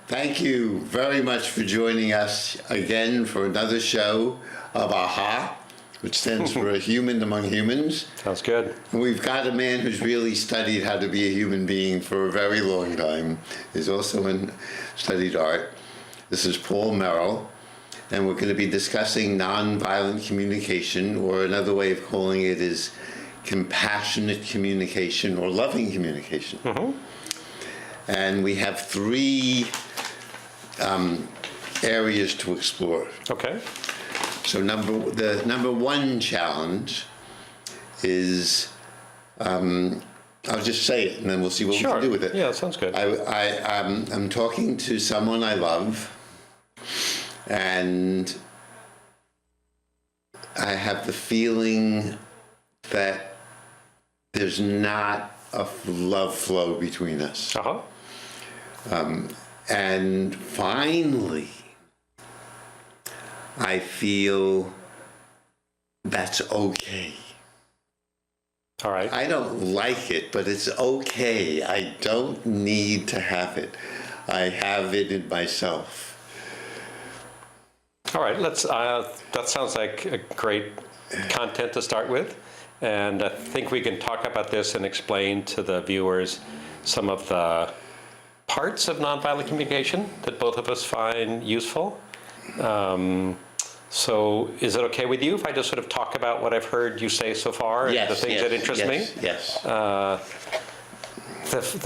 Thank you very much for joining us again for another show of AHA, which stands for A Human Among Humans. Sounds good. And we've got a man who's really studied how to be a human being for a very long time. He's also studied art. This is Paul Merrill, and we're going to be discussing nonviolent communication, or another way of calling it is compassionate communication or loving communication. And we have three areas to explore. Okay. So the number one challenge is, I'll just say it and then we'll see what we can do with it. Yeah, that sounds good. I'm talking to someone I love, and I have the feeling that there's not a love flow between us. And finally, I feel that's okay. All right. I don't like it, but it's okay. I don't need to have it. I have it in myself. All right. That sounds like a great content to start with. And I think we can talk about this and explain to the viewers some of the parts of nonviolent communication that both of us find useful. So is it okay with you if I just sort of talk about what I've heard you say so far and the things that interest me? Yes. The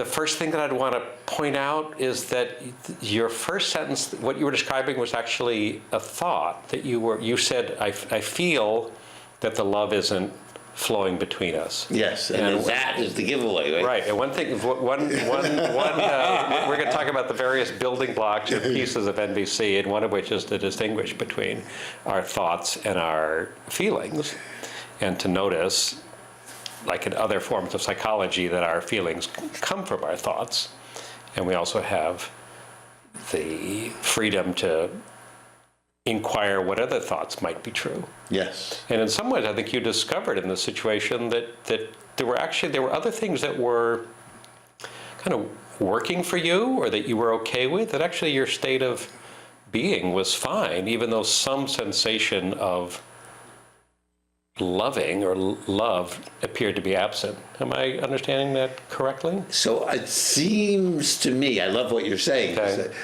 first thing that I'd want to point out is that your first sentence, what you were describing was actually a thought that you said, I feel that the love isn't flowing between us. Yes, and that is the giveaway, right? Right, and we're going to talk about the various building blocks or pieces of NVC, and one of which is to distinguish between our thoughts and our feelings, and to notice, like in other forms of psychology, that our feelings come from our thoughts, and we also have the freedom to inquire what other thoughts might be true. Yes. And in some ways, I think you discovered in this situation that there were other things that were kind of working for you, or that you were okay with, that actually your state of being was fine, even though some sensation of loving or love appeared to be absent. Am I understanding that correctly? So it seems to me, I love what you're saying, but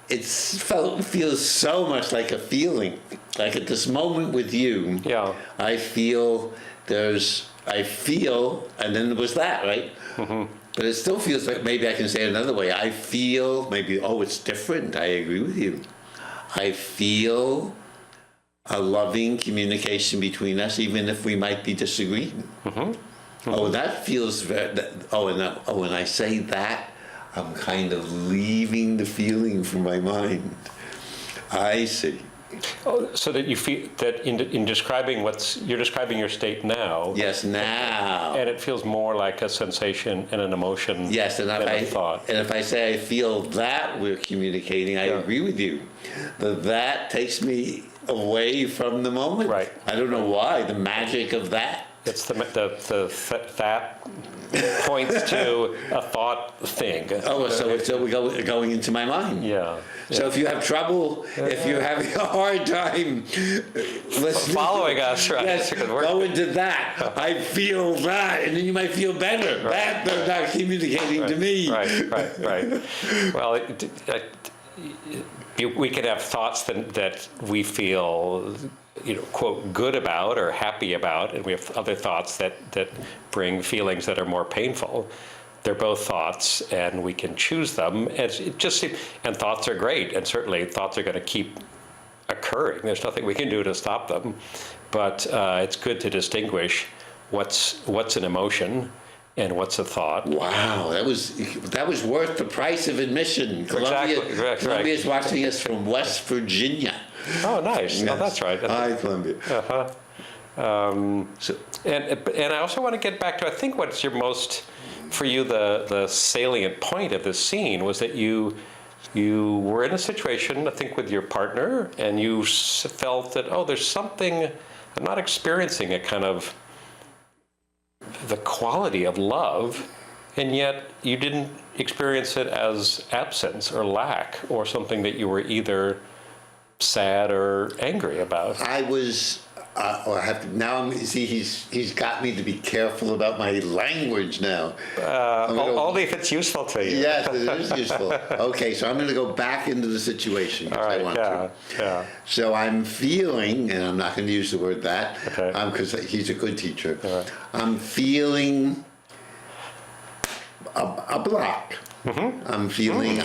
it feels so much like a feeling. Like at this moment with you, I feel, and then there was that, right? But it still feels like, maybe I can say it another way. I feel, it's different. I agree with you. I feel a loving communication between us, even if we might be disagreeing. Oh, that feels and I say that, I'm kind of leaving the feeling from my mind. I see. Oh, so that you feel that in describing you're describing your state now. Yes, now. And it feels more like a sensation and an emotion. Yes, and than a thought. And if I say I feel that we're communicating, I agree with you. That takes me away from the moment. Right. I don't know why. The magic of that. It's that points to a thought thing. Oh, so we're going into my mind. Yeah. So if you have trouble, if you're having a hard time following us, right? Yes, go into that. I feel that, and then you might feel better. Right. That they're not communicating to me. Right. Well, we can have thoughts that we feel, quote, good about or happy about, and we have other thoughts that bring feelings that are more painful. They're both thoughts, and we can choose them. And and thoughts are great, and certainly thoughts are going to keep occurring. There's nothing we can do to stop them, but it's good to distinguish what's an emotion and what's a thought. Wow, that was worth the price of admission. Columbia's watching us from West Virginia. Oh, nice. Yes. Oh, that's right. Hi, Columbia. And I also want to get back to, I think what's for you, the salient point of this scene was that you were in a situation, I think, with your partner, and you felt that, there's something, I'm not experiencing a kind of the quality of love and yet you didn't experience it as absence or lack or something that you were either sad or angry about. I was, I have to, now I'm, see, he's got me to be careful about my language now. Only if it's useful to you. Yes, it is useful. Okay, so I'm going to go back into the situation if All right, I want to. yeah. So I'm feeling, and I'm not going to use the word that, Okay. because he's a good teacher. All right. I'm feeling a block. Mm-hmm. I'm feeling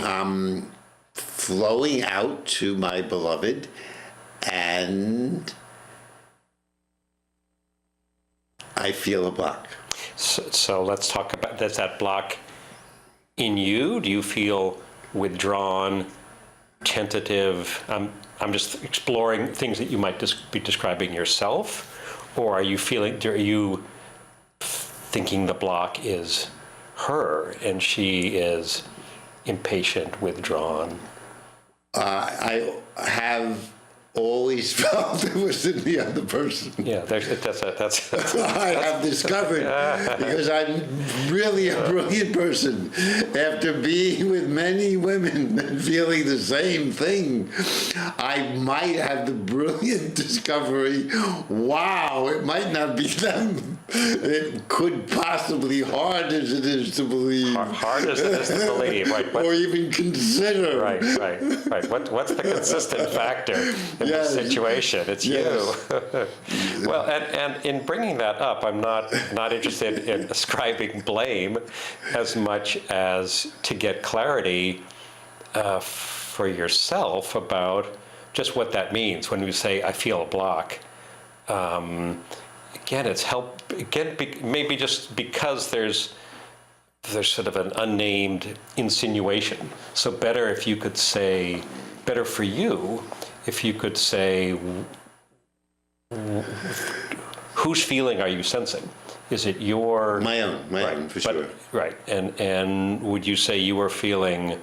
flowing out to my beloved, and I feel a block. So let's talk about, does that block in you? Do you feel withdrawn, tentative? I'm just exploring things that you might be describing yourself, or are you thinking the block is her and she is impatient, withdrawn? I have always felt it was in the other person. Yeah, that's I have discovered, because I'm really a brilliant person. After being with many women and feeling the same thing, I might have the brilliant discovery, wow, it might not be them. It could possibly, hard as it is to believe. hard as it is to believe, right? Or even consider. Right. What's the consistent factor in Yes. the situation? It's Yes. you. Well, and in bringing that up, I'm not interested in ascribing blame as much as to get clarity for yourself about just what that means when we say, I feel a block. Again, maybe just because there's sort of an unnamed insinuation. So better for you if you could say, whose feeling are you sensing? Is it your... My own, for sure. Right, and would you say you were feeling...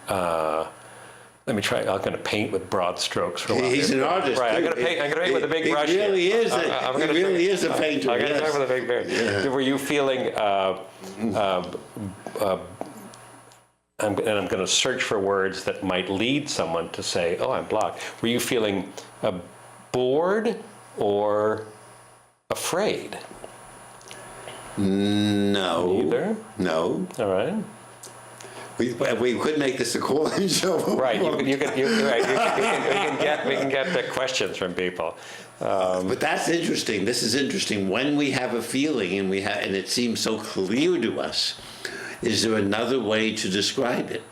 let me try. I'm going to paint with broad strokes for a while. He's an artist. Right. I'm going to paint with a big brush. He really is. He really is a painter. I'm going to try with a big brush. Yeah. Were you feeling? I'm going to search for words that might lead someone to say, "Oh, I'm blocked." Were you feeling bored or afraid? No. Neither. No. All right. We could make this a call-in show. Right, we can get the questions from people. But that's interesting. This is interesting. When we have a feeling and it seems so clear to us, is there another way to describe it?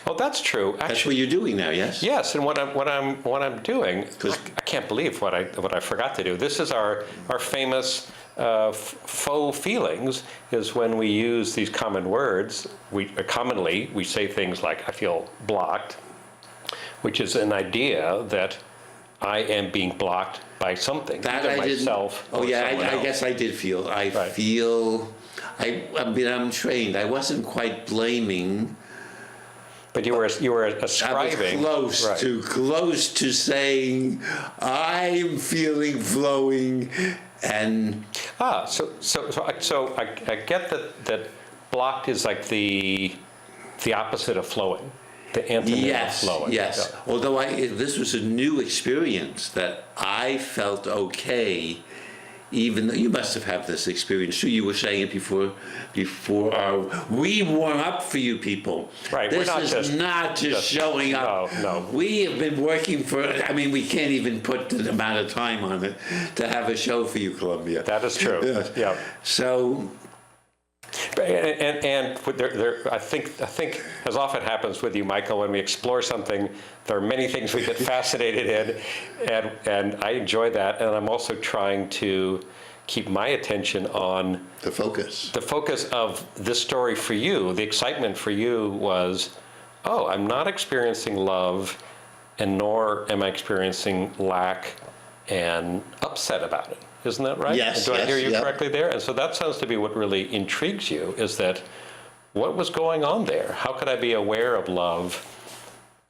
Well, that's true. Actually, That's what you're doing now, yes? yes, and what I'm doing, I can't believe what I forgot to do. This is our famous faux feelings, is when we use these common words. Commonly we say things like, I feel blocked, which is an idea that I am being blocked by something, either myself or someone else. I guess I did feel. I mean, I'm trained. I wasn't quite blaming. But you were ascribing. I was close to saying, I'm feeling flowing, and so I get that blocked is like the opposite of flowing, the antonym of flowing. Yes. Yeah. Although this was a new experience that I felt okay. Even though you must have had this experience too, you were saying it before we warm up for you people. Right, this we're not just showing up. No. We have been working for. I mean, we can't even put the amount of time on it to have a show for you, Columbia. That is true. Yes. Yeah. So. And I think, as often happens with you, Michael, when we explore something, there are many things we get fascinated in, and I enjoy that. And I'm also trying to keep my attention on The focus. The focus of this story for you. The excitement for you was, oh, I'm not experiencing love, and nor am I experiencing lack and upset about it. Isn't that right? Yes. Do I hear you yep. correctly there? And so that sounds to be what really intrigues you, is that what was going on there? How could I be aware of love,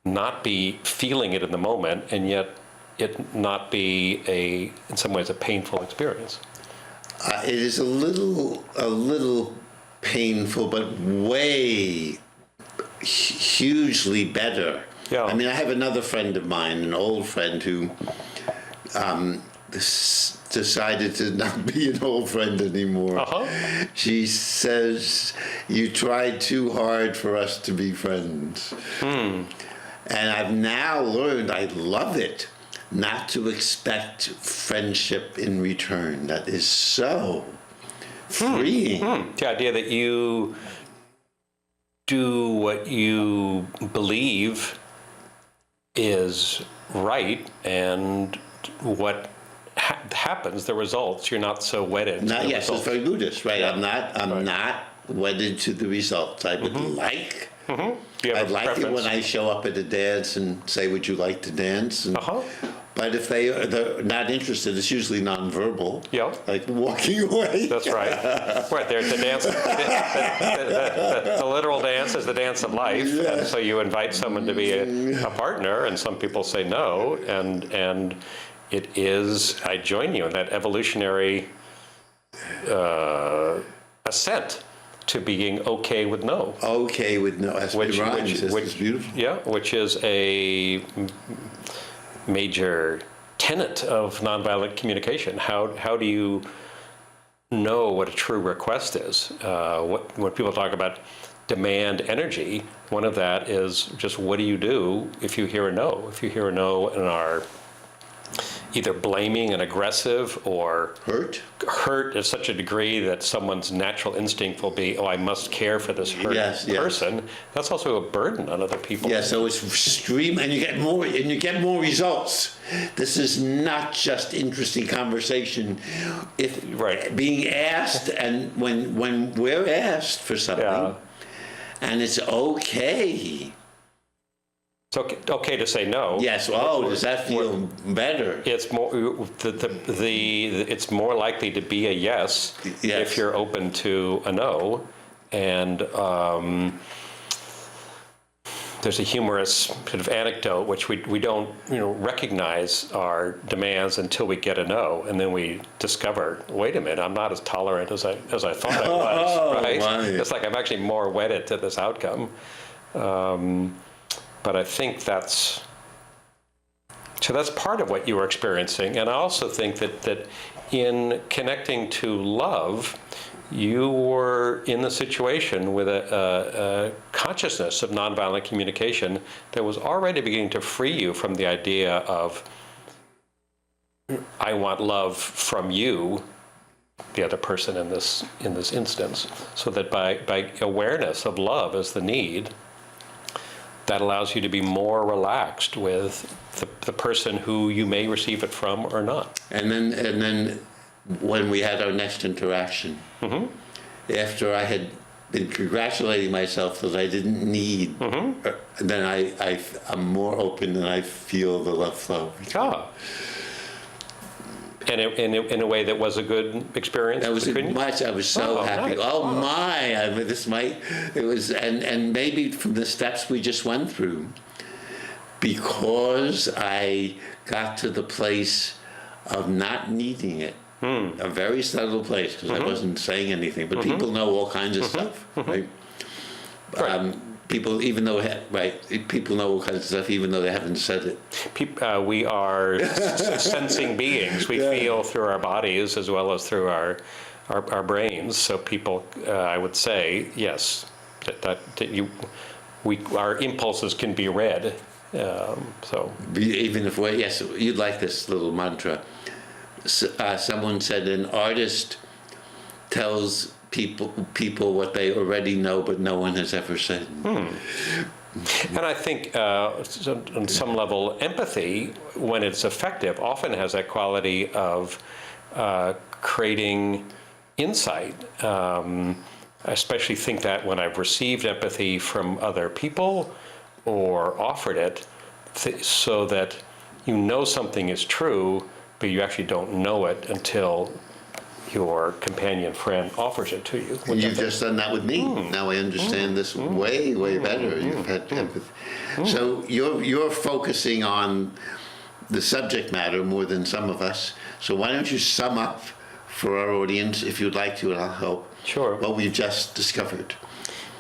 not be feeling it in the moment, and yet it not be in some ways a painful experience? It is a little painful, but way hugely better. Yeah. I mean, I have another friend of mine, an old friend, who decided to not be an old friend anymore. Uh-huh. She says, "You tried too hard for us to be friends." And I've now learned, I love it, not to expect friendship in return. That is so freeing. The idea that you do what you believe is right, and what happens, the results, you're not so wedded to the Yes, results. it's very Buddhist, right? Yeah. I'm not wedded to the results. I would like. Do you have I'd a like it preference? when I show up at a dance and say, "Would you like to dance?" And, Uh-huh. But if they're not interested, it's usually nonverbal. Yeah. Like walking away. That's right. Right, there's the dance, the literal dance is the dance of life, and so you invite someone to be a partner, and some people say no, and it is, I join you in that evolutionary ascent to being okay with no. Okay with no. That's Which- rhymes. which- It's beautiful. Yeah, which is a major tenet of nonviolent communication. How do you know what a true request is? When people talk about demand energy, one of that is just what do you do if you hear a no? If you hear a no and are either blaming and aggressive or hurt to such a degree that someone's natural instinct will be, oh, I must care for this hurt person. That's also a burden on other people. Yeah, so it's extreme, and you get more results. This is not just interesting conversation. If being asked, and when we're asked for something, and it's okay. It's okay to say no. Yes. Oh, does that feel better? It's more it's more likely to be a yes, if you're open to a no, and there's a humorous sort of anecdote which we don't recognize our demands until we get a no, and then we discover, wait a minute, I'm not as tolerant as I thought I was. Right? It's like I'm actually more wedded to this outcome. But I think that's part of what you were experiencing. And I also think that in connecting to love, you were in the situation with a consciousness of nonviolent communication that was already beginning to free you from the idea of, I want love from you, the other person in this instance, so that by awareness of love as the need, that allows you to be more relaxed with the person who you may receive it from or not. And then when we had our next interaction, after I had been congratulating myself that I didn't need, then I'm more open and I feel the love flow. And in a way that was a good experience. That was much. I was so happy. Nice. Oh my! It was, and maybe from the steps we just went through, because I got to the place of not needing it, a very subtle place, because I wasn't saying anything. But people know all kinds of stuff, right? People, even though people know all kinds of stuff, even though they haven't said it. We are sensing beings. We feel through our bodies as well as through our brains. So people, I would say, yes, that our impulses can be read. So even if you'd like this little mantra. Someone said an artist tells people what they already know, but no one has ever said. And I think on some level, empathy, when it's effective, often has that quality of creating insight. I especially think that when I've received empathy from other people or offered it, so that you know something is true, but you actually don't know it until your companion friend offers it to you. You've just done that with me. Now I understand this way better. You've had empathy. So you're focusing on the subject matter more than some of us. So why don't you sum up for our audience, if you'd like to, and I'll help, Sure. what we've just discovered.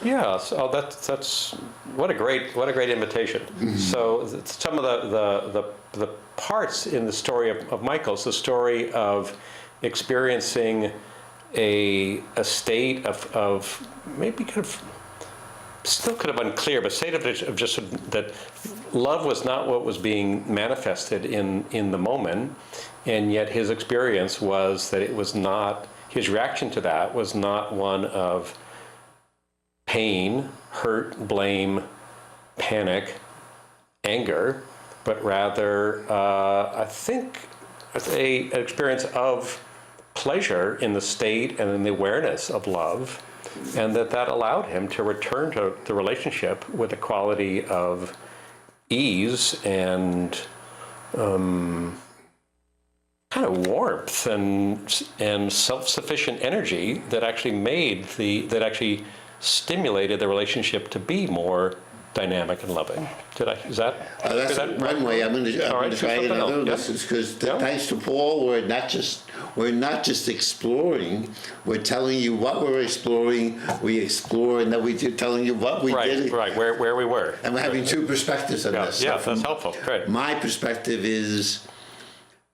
Yeah, so that's what a great invitation. So some of the parts in the story of Michael's, the story of experiencing a state of maybe kind of still kind of unclear, but state of just that love was not what was being manifested in the moment, and yet his experience was that it was not, his reaction to that was not one of pain, hurt, blame, panic, anger, but rather, I think, an experience of pleasure in the state and in the awareness of love, and that allowed him to return to the relationship with a quality of ease and kind of warmth and self-sufficient energy that actually stimulated the relationship to be more dynamic and loving. Is that? That's one way. I'm going to try another. Because thanks to Paul, we're not just exploring. We're telling you what we're exploring. We explore, and then we're telling you what we did. Right. Where we were. And we're having two perspectives on this. Yeah, that's helpful. Great. My perspective is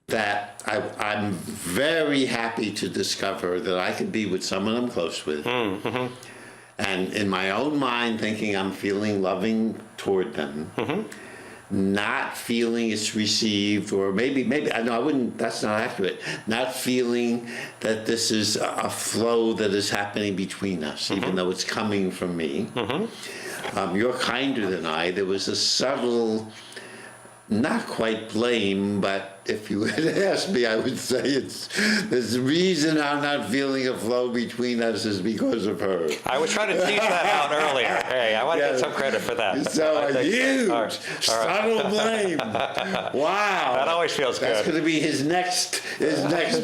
that I'm very happy to discover that I could be with someone I'm close with. Mm-hmm. And in my own mind, thinking I'm feeling loving toward them, not feeling it's received, or maybe, I wouldn't, that's not accurate, not feeling that this is a flow that is happening between us, even though it's coming from me. You're kinder than I. There was a subtle, not quite blame, but if you had asked me, I would say there's the reason I'm not feeling a flow between us is because of her. I was trying to tease that out earlier. Hey, I want to get some credit for that. So a huge, subtle blame. Wow. That always feels good. That's going to be his next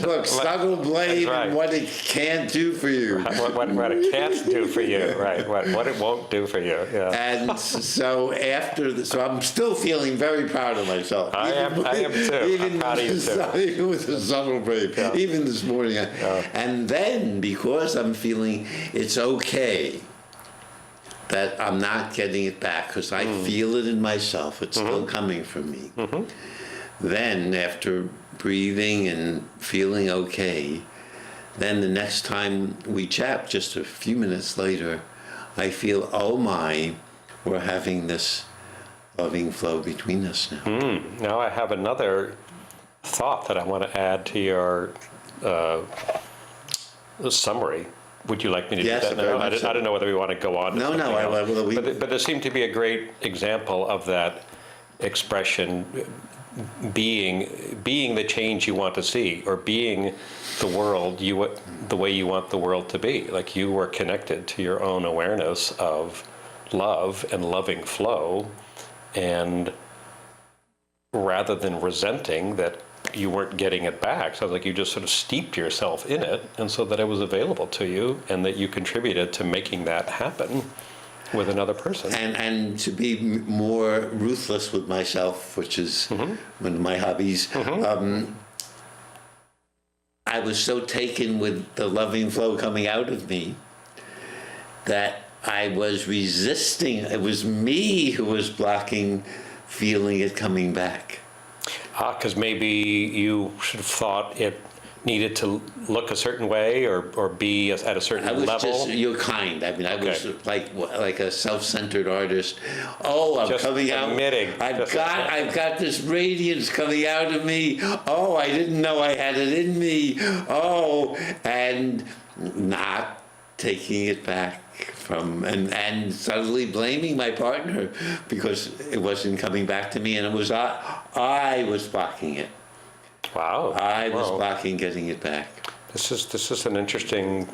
book, Subtle Blame and What It Can't Do for You. What it can't do for you, right. What it won't do for you, yeah. And so so I'm still feeling very proud of myself. I am too. I'm proud of you too. Even with a subtle blame, even this morning. And then, because I'm feeling it's okay that I'm not getting it back, because I feel it in myself, it's still coming from me. Then, after breathing and feeling okay, then the next time we chat, just a few minutes later, I feel, oh my, we're having this loving flow between us now. Now I have another thought that I want to add to your summary. Would you like me to do that now? I don't know whether we want to go on. No. But there seemed to be a great example of that expression, being the change you want to see, or being the world the way you want the world to be. Like you were connected to your own awareness of love and loving flow, and rather than resenting that you weren't getting it back, sounds like you just sort of steeped yourself in it, and so that it was available to you, and that you contributed to making that happen with another person. And to be more ruthless with myself, which is one of my hobbies. I was so taken with the loving flow coming out of me that I was resisting. It was me who was blocking feeling it coming back. Because maybe you should have thought it needed to look a certain way or be at a certain level. You're kind. I mean, I was like a self-centered artist. Oh, I'm just coming out. I've got this radiance coming out of me. Oh, I didn't know I had it in me. Oh, and not taking it back from and suddenly blaming my partner because it wasn't coming back to me, and it was I was blocking it. Wow. I was blocking getting it back. This is an interesting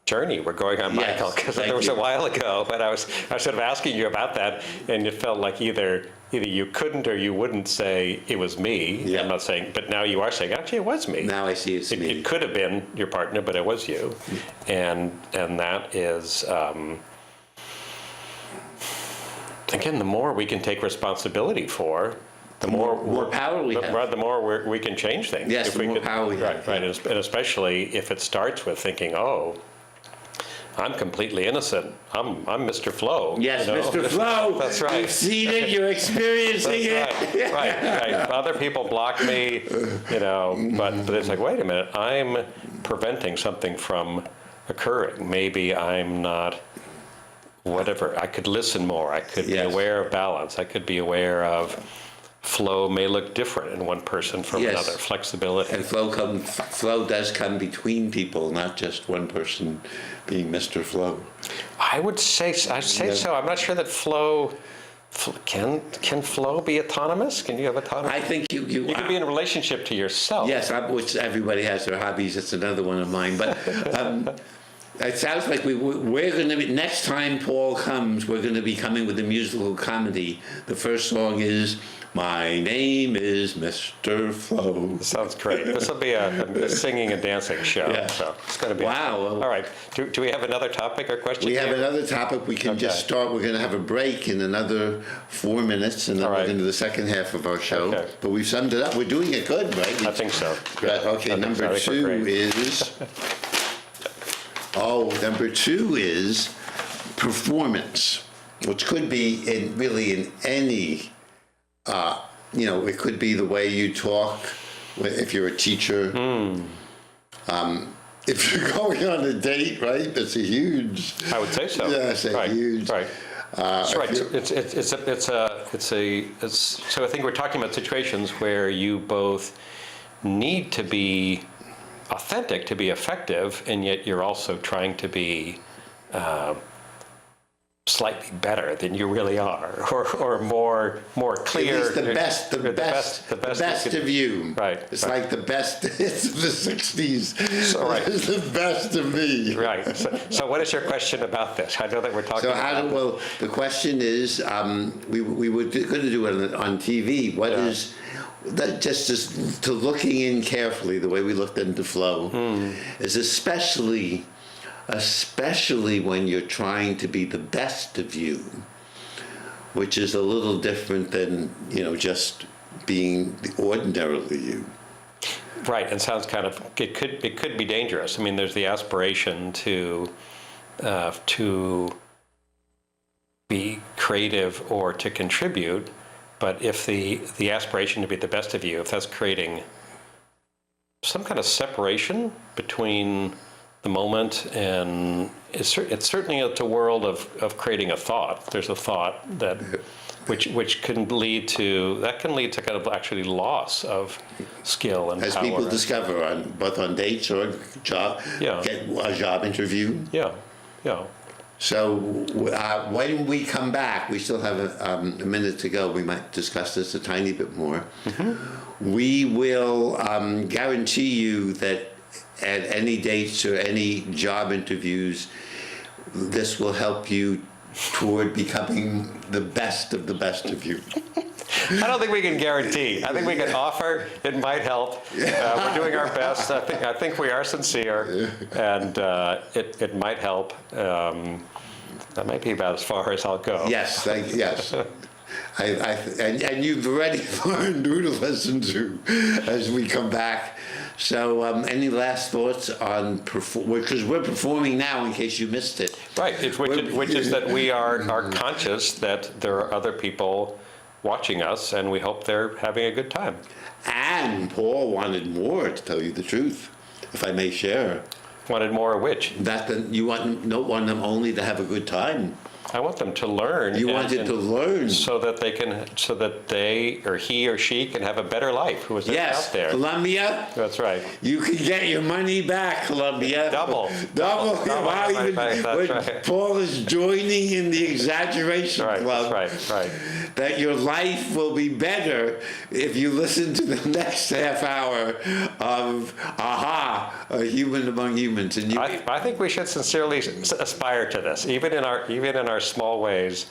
journey we're going on, Michael, because there was a while ago when I was sort of asking you about that, and it felt like either you couldn't or you wouldn't say it was me. Yeah. I'm not saying, but now you are saying, actually, it was me. Now I see it's me. It could have been your partner, but it was you. And that is, again, the more we can take responsibility for, the more power we have. The more we can change things. Yes, the more power we have. Right, and especially if it starts with thinking, oh, I'm completely innocent. I'm Mr. Flow. Yes, Mr. Flow. That's right. You've seen it, you're experiencing That's it. right. Other people block me, but it's like, wait a minute, I'm preventing something from occurring. Maybe I'm not, whatever, I could listen more. I could be aware of balance. I could be aware of flow may look different in one person from another, flexibility. And flow does come between people, not just one person being Mr. Flow. I'd say so. I'm not sure that flow can flow be autonomous? Can you have autonomy? I think you can be in a relationship to yourself. Yes, which everybody has their hobbies. It's another one of mine. But it sounds like we're going to be, next time Paul comes, we're going to be coming with a musical comedy. The first song is "My Name is Mr. Flow." Sounds great. This will be a singing and dancing show. Yeah. So it's going to be wow. All right. Do we have another topic or question? We have another topic. We can just start. We're going to have a break in another 4 minutes, and then we're into the second half of our show. Okay. But we've summed it up. We're doing it good, right? I think so. Okay, number two is performance, which could be in any. It could be the way you talk if you're a teacher. If you're going on a date, right? That's a huge. I would say so. Yeah, it's huge. Right. That's right. So I think we're talking about situations where you both need to be authentic to be effective, and yet you're also trying to be slightly better than you really are, or more clear. At least the best of you. Right. It's like the best. It's the '60s. So, right. It's the best of me. Right. So what is your question about this? I know that we're talking. Well, the question is, we were going to do it on TV. What is that? Just to looking in carefully, the way we looked into flow, is especially when you're trying to be the best of you, which is a little different than, just being ordinarily you. Right, and sounds it could be dangerous. I mean, there's the aspiration to be creative or to contribute, but if the aspiration to be the best of you, if that's creating some kind of separation between the moment, and it's certainly a world of creating a thought. There's a thought that which can lead to kind of actually loss of skill and as power. people discover both on dates or get a job interview. Yeah. So when we come back, we still have a minute to go. We might discuss this a tiny bit more. We will guarantee you that at any dates or any job interviews, this will help you toward becoming the best of you. I don't think we can guarantee. I think we can offer. It might help. We're doing our best. I think we are sincere, and it might help. That might be about as far as I'll go. Yes. And you've already learned who to listen to as we come back. So any last thoughts on because we're performing now in case you missed it. Right, which is that we are conscious that there are other people watching us, and we hope they're having a good time. And Paul wanted more, to tell you the truth, if I may share. Wanted more of which? That you don't want them only to have a good time. I want them to learn. You wanted to learn. So that they or he or she can have a better life. Who is out there? Columbia. That's right. You can get your money back, Columbia. Double. Wow, right. Paul is joining in the exaggeration club. That's right. That your life will be better if you listen to the next half hour of A Human Among Humans. And I think we should sincerely aspire to this, even in our small ways.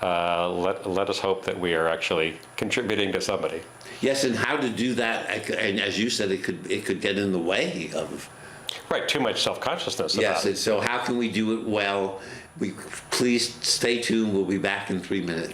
Let us hope that we are actually contributing to somebody. Yes, and how to do that, and as you said, it could get in the way of. Right, too much self-consciousness. Yes, and so how can we do it well? Please stay tuned. We'll be back in 3 minutes.